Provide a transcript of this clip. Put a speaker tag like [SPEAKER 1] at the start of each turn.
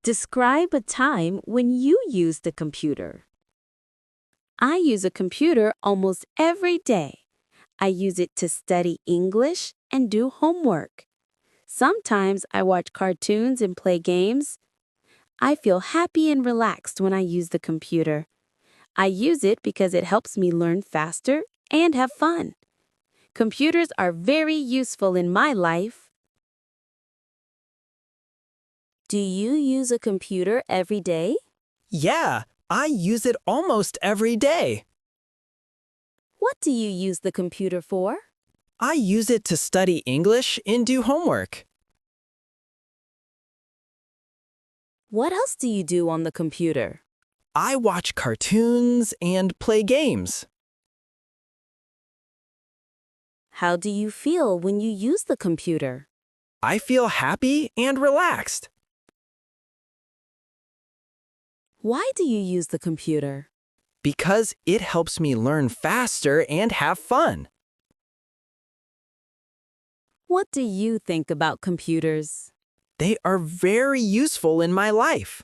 [SPEAKER 1] Describe a time when you used the computer. I use a computer almost every day. I use it to study English and do homework. Sometimes I watch cartoons and play games. I feel happy and relaxed when I use the computer. I use it because it helps me learn faster and have fun. Computers are very useful in my life. Do you use a computer every day?
[SPEAKER 2] Yeah, I use it almost every day.
[SPEAKER 1] What do you use the computer for?
[SPEAKER 2] I use it to study English and do homework.
[SPEAKER 1] What else do you do on the computer?
[SPEAKER 2] I watch cartoons and play games.
[SPEAKER 1] How do you feel when you use the computer?
[SPEAKER 2] I feel happy and relaxed.
[SPEAKER 1] Why do you use the computer?
[SPEAKER 2] Because it helps me learn faster and have fun.
[SPEAKER 1] What do you think about computers?
[SPEAKER 2] They are very useful in my life.